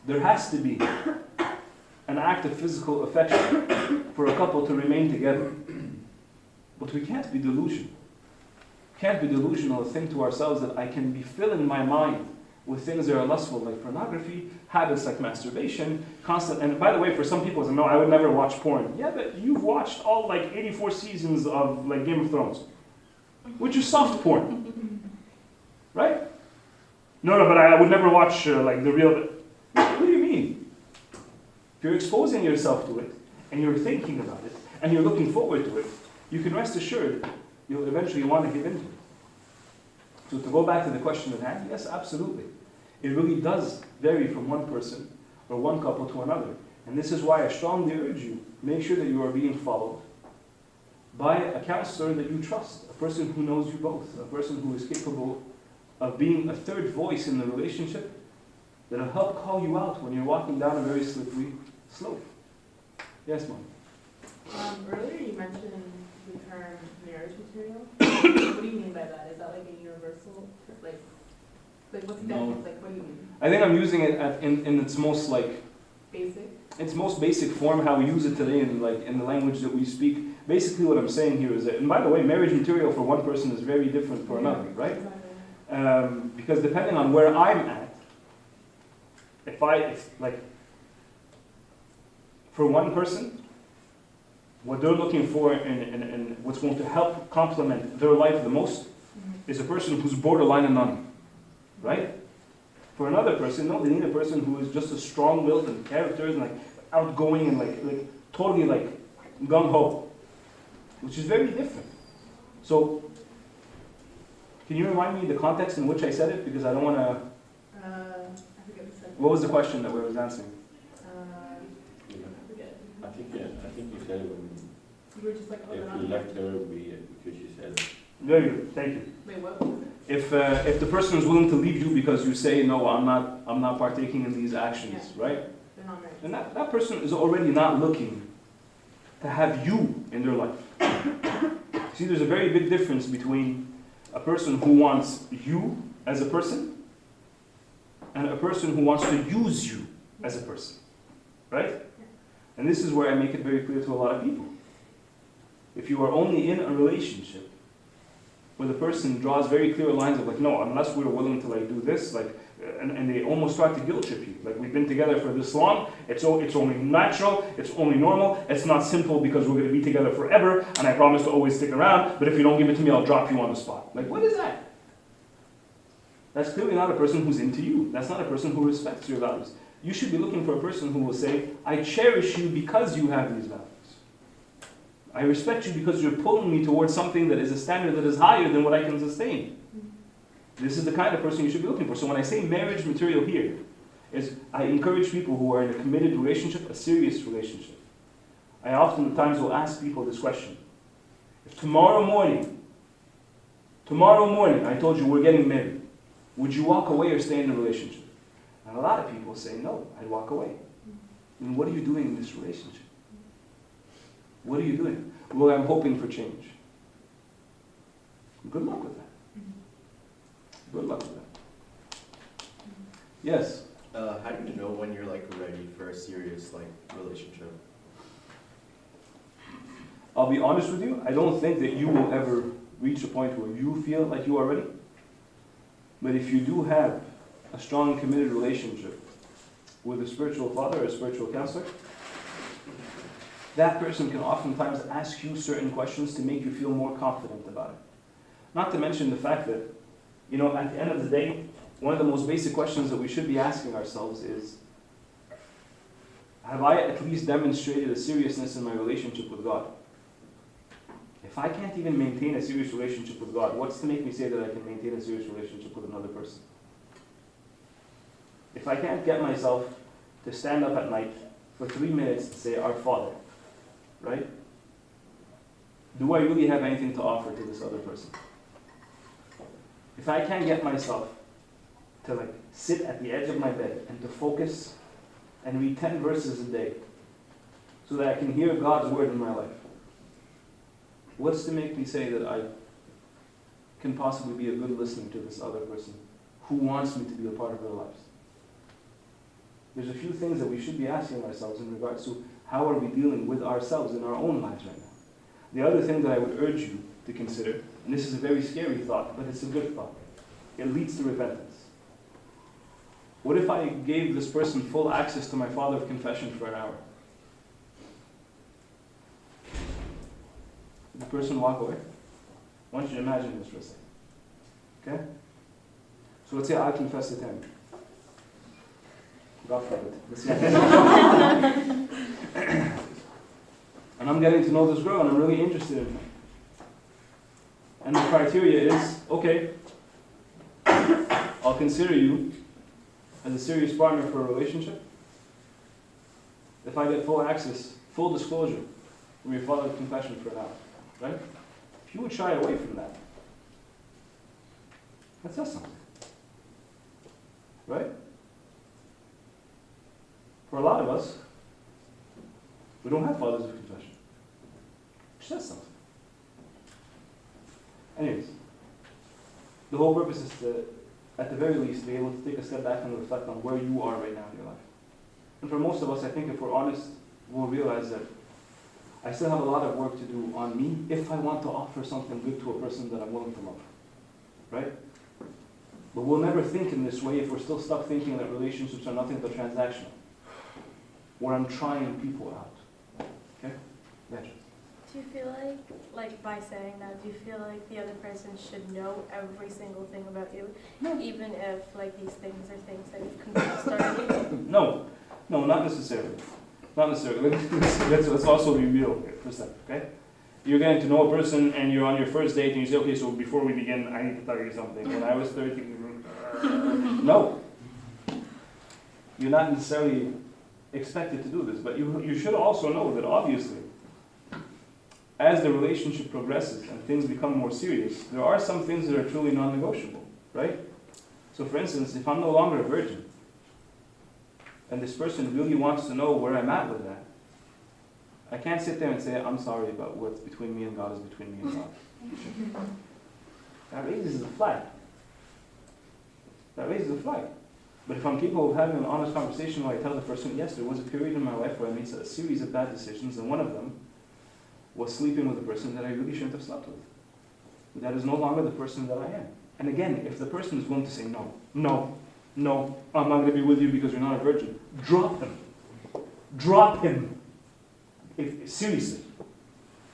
[SPEAKER 1] There has to be an act of physical affection for a couple to remain together. But we can't be delusional. Can't be delusional to think to ourselves that I can be filling my mind with things that are lustful, like pornography, habits like masturbation, constant. And by the way, for some people, no, I would never watch porn. Yeah, but you've watched all like 84 seasons of like Game of Thrones, which is soft porn, right? No, but I would never watch like the real. What do you mean? if you're exposing yourself to it, and you're thinking about it, and you're looking forward to it, you can rest assured you'll eventually want to give in to it. So to go back to the question at hand, yes, absolutely. It really does vary from one person or one couple to another. And this is why I strongly urge you, make sure that you are being followed by a counselor that you trust, a person who knows you both, a person who is capable of being a third voice in the relationship that'll help call you out when you're walking down a very slippery slope. Yes, Mom?
[SPEAKER 5] Earlier you mentioned the term marriage material. What do you mean by that? Is that like a universal, like what's the definition? Like, what do you mean?
[SPEAKER 1] I think I'm using it in its most basic form, how we use it today in the language that we speak. Basically what I'm saying here is that, and by the way, marriage material for one person is very different for another, right?
[SPEAKER 5] Exactly.
[SPEAKER 1] Because depending on where I'm at, for one person, what they're looking for and what's going to help complement their life the most is a person who's borderline a nun, right? For another person, no, they need a person who is just as strong-willed and characters and outgoing and totally gung-ho, which is very different. So, can you remind me the context in which I said it? Because I don't want to...
[SPEAKER 5] I forget the second.
[SPEAKER 1] What was the question that we were answering?
[SPEAKER 5] I forget.
[SPEAKER 6] I think you said when
[SPEAKER 5] You were just like, oh,
[SPEAKER 6] if you left her because you said
[SPEAKER 1] Very good, thank you.
[SPEAKER 5] wait, what was it?
[SPEAKER 1] If the person is willing to leave you because you say, no, I'm not partaking in these actions, right?
[SPEAKER 5] They're not married.
[SPEAKER 1] And that person is already not looking to have you in their life. See, there's a very big difference between a person who wants you as a person and a person who wants to use you as a person, right? And this is where I make it very clear to a lot of people. If you are only in a relationship where the person draws very clear lines of no, unless we're willing to do this, and they almost start to guilt trip you. We've been together for this long, it's only natural, it's only normal, it's not simple because we're going to be together forever, and I promise to always stick around, but if you don't give it to me, I'll drop you on the spot. What is that? That's clearly not a person who's into you. That's not a person who respects your values. You should be looking for a person who will say, I cherish you because you have these values. I respect you because you're pulling me towards something that is a standard that is higher than what I can sustain. This is the kind of person you should be looking for. So when I say marriage material here, I encourage people who are in a committed relationship, a serious relationship. I oftentimes will ask people this question. If tomorrow morning, I told you we're getting married, would you walk away or stay in the relationship? And a lot of people say, no, I'd walk away. And what are you doing in this relationship? What are you doing? Well, I'm hoping for change. Good luck with that. Good luck with that. Yes?
[SPEAKER 7] How do you know when you're ready for a serious relationship?
[SPEAKER 1] I'll be honest with you, I don't think that you will ever reach a point where you feel like you are ready. But if you do have a strong and committed relationship with a spiritual father or a spiritual counselor, that person can oftentimes ask you certain questions to make you feel more confident about it. Not to mention the fact that, at the end of the day, one of the most basic questions that we should be asking ourselves is, have I at least demonstrated a seriousness in my relationship with God? If I can't even maintain a serious relationship with God, what's to make me say that I can maintain a serious relationship with another person? If I can't get myself to stand up at night for 3 minutes and say, Our Father, right? Do I really have anything to offer to this other person? If I can't get myself to sit at the edge of my bed and to focus and read 10 verses a day so that I can hear God's word in my life, what's to make me say that I can possibly be a good listener to this other person who wants me to be a part of their lives? There's a few things that we should be asking ourselves in regards to how are we dealing with ourselves in our own lives right now. The other thing that I would urge you to consider, and this is a very scary thought, but it's a good thought. It leads to repentance. What if I gave this person full access to my Father of Confession for an hour? Did the person walk away? I want you to imagine this for a second. Okay? So let's say I confess to him. God forbid. And I'm getting to know this girl and I'm really interested in her. And the criteria is, okay, I'll consider you as a serious partner for a relationship if I get full access, full disclosure from your father's confession for an hour, right? If you would shy away from that, that says something, right? For a lot of us, we don't have fathers of confession, which says something. Anyways, the whole purpose is to, at the very least, be able to take a step back and reflect on where you are right now in your life. And for most of us, I think if we're honest, we'll realize that I still have a lot of work to do on me if I want to offer something good to a person that I'm willing to love, right? But we'll never think in this way if we're still stuck thinking that relationships are nothing but transactional, where I'm trying people out. Okay? Gotcha.
[SPEAKER 8] Do you feel like by saying that, do you feel like the other person should know every single thing about you?
[SPEAKER 1] No.
[SPEAKER 8] Even if like these things are things that you've confessed already?
[SPEAKER 1] No, not necessarily. Not necessarily. Let's also be real here for a second, okay? You're getting to know a person and you're on your first date and you say, okay, so before we begin, I need to tell you something. When I was 13, no. You're not necessarily expected to do this, but you should also know that obviously, as the relationship progresses and things become more serious, there are some things that are truly non-negotiable, right? So for instance, if I'm no longer a virgin, and this person really wants to know where I'm at with that, I can't sit there and say, I'm sorry, but what's between me and God is between me and God. That raises a flag. That raises a flag. But if I'm capable of having an honest conversation where I tell the person, yes, there was a period in my life where I made a series of bad decisions, and one of them was sleeping with a person that I really shouldn't have slept with. But that is no longer the person that I am. And again, if the person is willing to say, no, I'm not going to be with you because you're not a virgin, drop him. Drop him. Seriously.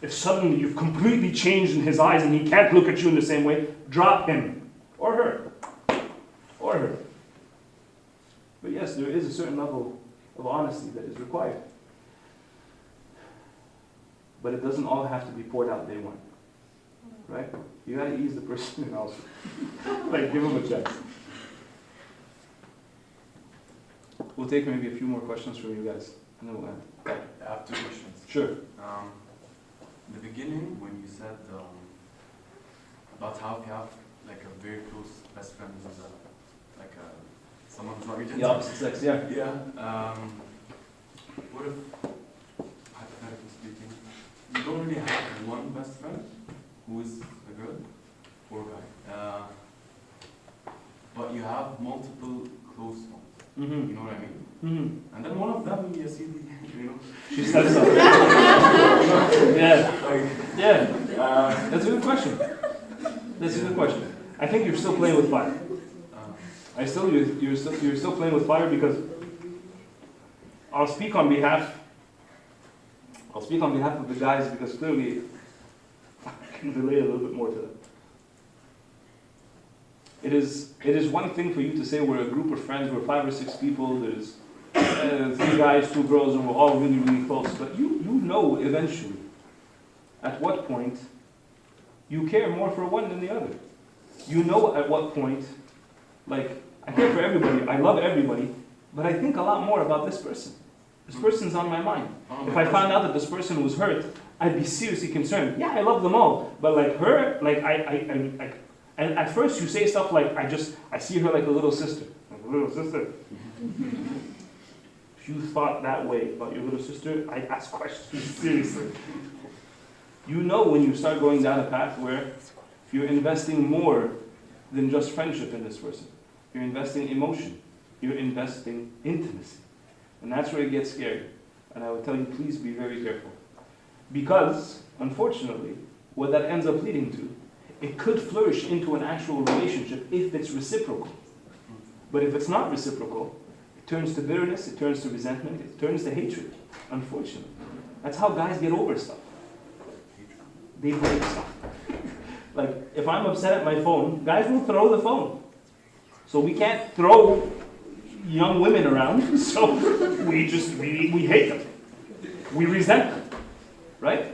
[SPEAKER 1] If suddenly you've completely changed in his eyes and he can't look at you in the same way, drop him. Or her. Or her. But yes, there is a certain level of honesty that is required. But it doesn't all have to be poured out day one. Right? You gotta ease the person in also. Like, give them a chance. We'll take maybe a few more questions from you guys, and then we'll end.
[SPEAKER 9] I have two questions.
[SPEAKER 1] Sure.
[SPEAKER 9] In the beginning, when you said about how if you have like a very close best friend who's someone who's not your
[SPEAKER 1] The opposite sex, yeah.
[SPEAKER 9] Yeah. What if, hypothetically speaking, you don't really have one best friend who is a girl or a guy, but you have multiple close ones.
[SPEAKER 1] Mm-hmm.
[SPEAKER 9] You know what I mean?
[SPEAKER 1] Mm-hmm.
[SPEAKER 9] And then one of them, you see, you know.
[SPEAKER 1] She steps up. Yeah.
[SPEAKER 9] Like,
[SPEAKER 1] Yeah. That's a good question. That's a good question. I think you're still playing with fire. You're still playing with fire because I'll speak on behalf of the guys because clearly I can relate a little bit more to that. It is one thing for you to say we're a group of friends, we're 5 or 6 people, there's 3 guys, 2 girls, and we're all really, really close. But you know eventually at what point you care more for one than the other. You know at what point, like, I care for everybody, I love everybody, but I think a lot more about this person. This person's on my mind. If I found out that this person was hurt, I'd be seriously concerned. Yeah, I love them all, but like her, like and at first you say stuff like, I see her like a little sister. Like a little sister. If you thought that way about your little sister, I'd ask questions, seriously. You know when you start going down a path where you're investing more than just friendship in this person. You're investing emotion. You're investing intimacy. And that's where it gets scary. And I would tell you, please be very careful. Because, unfortunately, what that ends up leading to, it could flourish into an actual relationship if it's reciprocal. But if it's not reciprocal, it turns to bitterness, it turns to resentment, it turns to hatred, unfortunately. That's how guys get over stuff. They break stuff. Like, if I'm upset at my phone, guys will throw the phone. So we can't throw young women around, so we hate them. We resent them, right?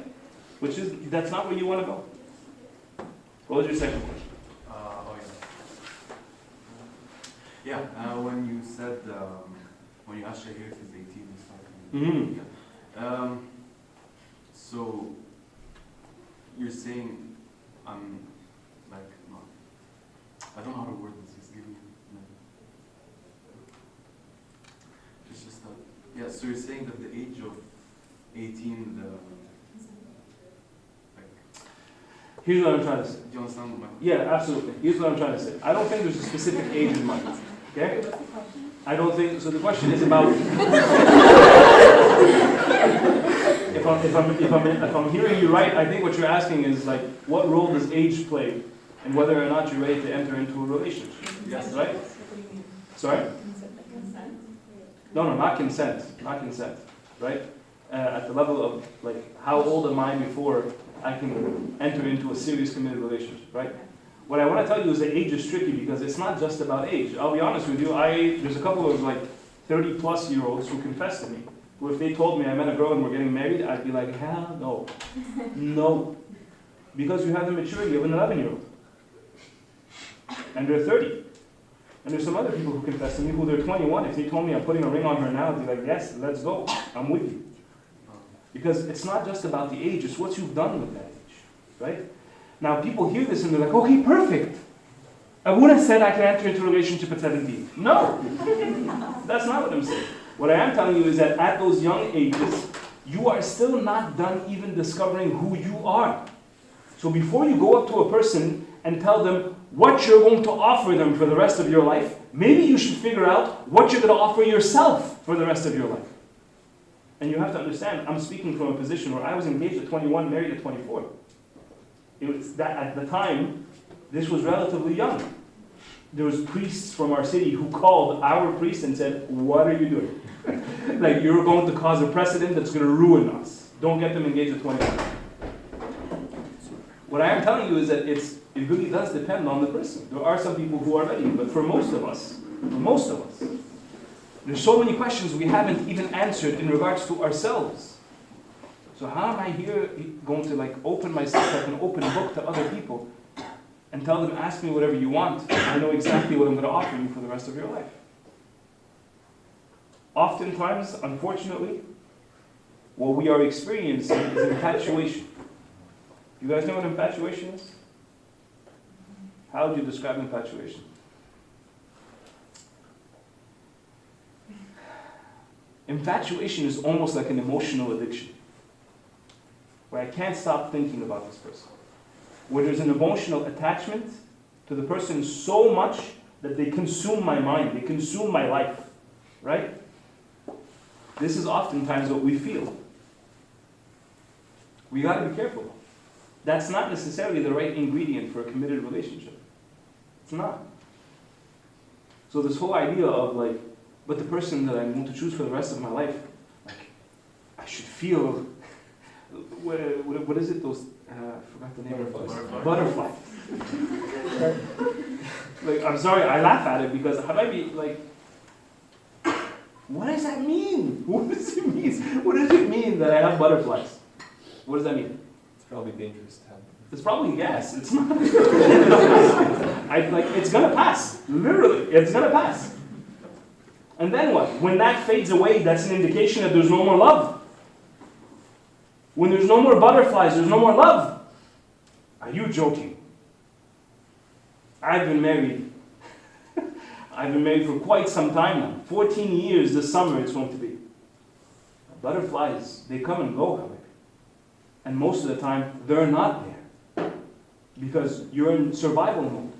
[SPEAKER 1] That's not where you want to go. What was your second question?
[SPEAKER 9] Oh yeah. Yeah, when you said, when you asked Shahir if he's 18 and stuff.
[SPEAKER 1] Mm-hmm.
[SPEAKER 9] Yeah. So, you're saying, like, no, I don't know how to word this, just give me a minute. It's just that, yeah, so you're saying that the age of 18,
[SPEAKER 1] Here's what I'm trying to say.
[SPEAKER 9] do you understand my
[SPEAKER 1] Yeah, absolutely. Here's what I'm trying to say. I don't think there's a specific age in mind. Okay? I don't think so. The question is about if I'm hearing you right. I think what you're asking is like, what role does age play, and whether or not you're ready to enter into a relationship.
[SPEAKER 9] Yes.
[SPEAKER 1] Right?
[SPEAKER 5] What do you mean?
[SPEAKER 1] Sorry?
[SPEAKER 5] Consent?
[SPEAKER 1] No, not consent. Not consent. Right? At the level of like, how old am I before I can enter into a serious committed relationship, right? What I want to tell you is that age is tricky because it's not just about age. I'll be honest with you, there's a couple of like 30-plus-year-olds who confess to me, who if they told me I met a girl and we're getting married, I'd be like, hell no. No. Because you have the maturity of an 11-year-old. And they're 30. And there's some other people who confess to me who they're 21. If they told me I'm putting a ring on her now, I'd be like, yes, let's go. I'm with you. Because it's not just about the age, it's what you've done with that age, right? Now people hear this and they're like, okay, perfect. I wouldn't have said I can enter into a relationship at 17. No, that's not what I'm saying. What I am telling you is that at those young ages, you are still not done even discovering who you are. So before you go up to a person and tell them what you're going to offer them for the rest of your life, maybe you should figure out what you're going to offer yourself for the rest of your life. And you have to understand, I'm speaking from a position where I was engaged at 21, married at 24. It was that at the time, this was relatively young. There was priests from our city who called our priest and said, what are you doing? Like, you're going to cause a precedent that's going to ruin us. Don't get them engaged at 21. What I am telling you is that it really does depend on the person. There are some people who are ready, but for most of us, there's so many questions we haven't even answered in regards to ourselves. So how am I here going to like open myself like an open book to other people and tell them, ask me whatever you want. I know exactly what I'm going to offer you for the rest of your life. Oftentimes, unfortunately, what we are experiencing is infatuation. You guys know what infatuation is? How would you describe infatuation? Infatuation is almost like an emotional addiction, where I can't stop thinking about this person. Where there's an emotional attachment to the person so much that they consume my mind, they consume my life, right? This is oftentimes what we feel. We gotta be careful. That's not necessarily the right ingredient for a committed relationship. It's not. So this whole idea of like, but the person that I'm going to choose for the rest of my life, like, I should feel, what is it, those, I forgot the name of it. Butterflies. Like, I'm sorry, I laugh at it because how might be like, what does that mean? What does it mean? What does it mean that I have butterflies? What does that mean?
[SPEAKER 2] It's probably dangerous to have.
[SPEAKER 1] It's probably gas. It's not. It's gonna pass. Literally, it's gonna pass. And then what? When that fades away, that's an indication that there's no more love. When there's no more butterflies, there's no more love. Are you joking? I've been married. I've been married for quite some time now. 14 years this summer it's going to be. Butterflies, they come and go, however. And most of the time, they're not there. Because you're in survival mode.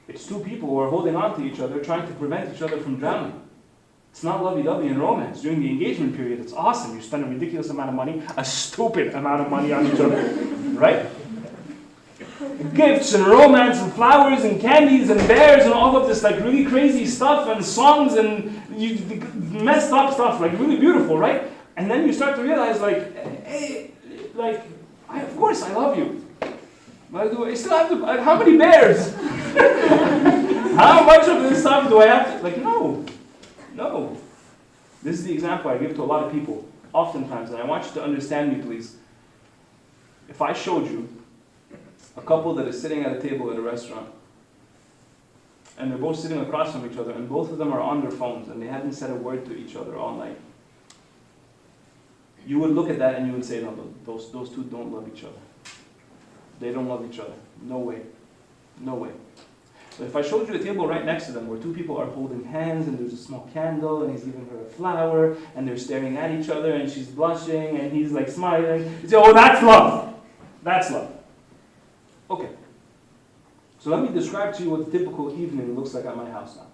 [SPEAKER 1] It's two people who are holding on to each other, trying to prevent each other from drowning. It's not lovey-dovey and romance. During the engagement period, it's awesome. You spend a ridiculous amount of money, a stupid amount of money on each other, right? Gifts and romance and flowers and candies and bears and all of this like really crazy stuff and songs and messed up stuff, like really beautiful, right? And then you start to realize like, hey, like, of course I love you. But do I still have to, like, how many bears? How much of this stuff do I have to, like, no. No. This is the example I give to a lot of people, oftentimes, and I want you to understand me, please. If I showed you a couple that is sitting at a table at a restaurant, and they're both sitting across from each other, and both of them are on their phones, and they haven't said a word to each other all night, you would look at that and you would say, no, those two don't love each other. They don't love each other. No way. No way. But if I showed you a table right next to them where two people are holding hands and there's a small candle and he's giving her a flower and they're staring at each other and she's blushing and he's like smiling, you say, oh, that's love. That's love. Okay. So let me describe to you what the typical evening looks like at my house now.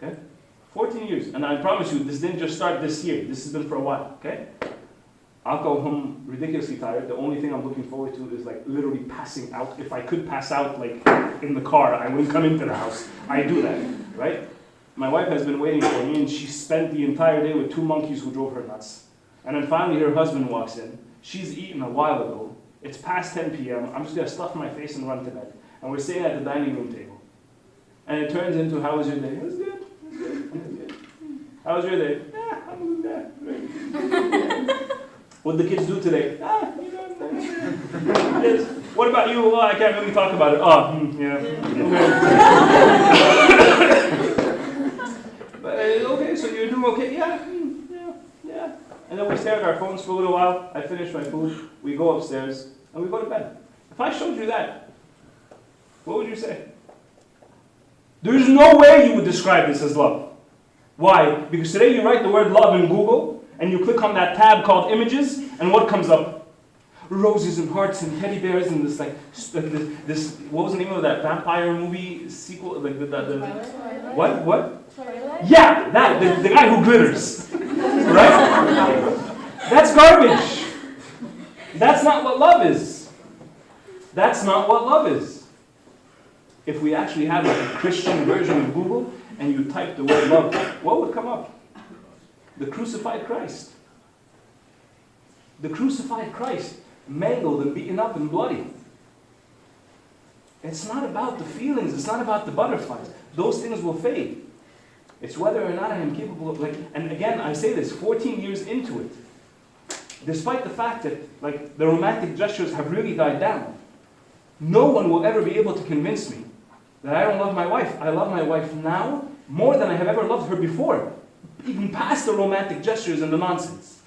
[SPEAKER 1] Okay? 14 years. And I promise you, this didn't just start this year. This has been for a while. Okay? I'll go home ridiculously tired. The only thing I'm looking forward to is like literally passing out. If I could pass out like in the car, I wouldn't come into the house. I do that, right? My wife has been waiting for me and she spent the entire day with two monkeys who drove her nuts. And then finally her husband walks in. She's eaten a while ago. It's past 10 p.m. I'm just gonna stuff my face and run to bed. And we're sitting at the dining room table. And it turns into, how was your day? It was good. It was good. It was good. How was your day? Yeah, I'm good. What did the kids do today? Yes. What about you? Well, I can't really talk about it. Yeah. But, okay, so you're doing okay? Yeah. And then we stare at our phones for a little while. I finish my food. We go upstairs and we go to bed. If I showed you that, what would you say? There's no way you would describe this as love. Why? Because today you write the word love in Google and you click on that tab called images, and what comes up? Roses and hearts and teddy bears and this this what was the name of that vampire movie sequel? Like the
[SPEAKER 8] Twilight?
[SPEAKER 1] What?
[SPEAKER 8] Twilight?
[SPEAKER 1] Yeah, that the guy who glitters, right? That's garbage. That's not what love is. That's not what love is. If we actually had like a Christian version of Google and you type the word love, what would come up? The crucified Christ. The crucified Christ, mangled and beaten up and bloody. It's not about the feelings, it's not about the butterflies. Those things will fade. It's whether or not I am capable of, and again, I say this, 14 years into it, despite the fact that, the romantic gestures have really died down, no one will ever be able to convince me that I don't love my wife. I love my wife now more than I have ever loved her before. Even past the romantic gestures and the nonsense.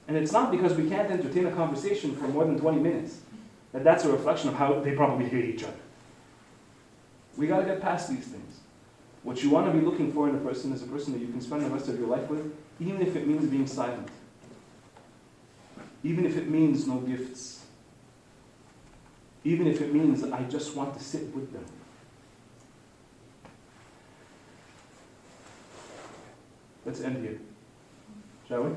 [SPEAKER 1] And it's not because we can't entertain a conversation for more than 20 minutes that's a reflection of how they probably hate each other. We got to get past these things. What you want to be looking for in a person is a person that you can spend the rest of your life with, even if it means being silent. Even if it means no gifts. Even if it means I just want to sit with them. Let's end here, shall we?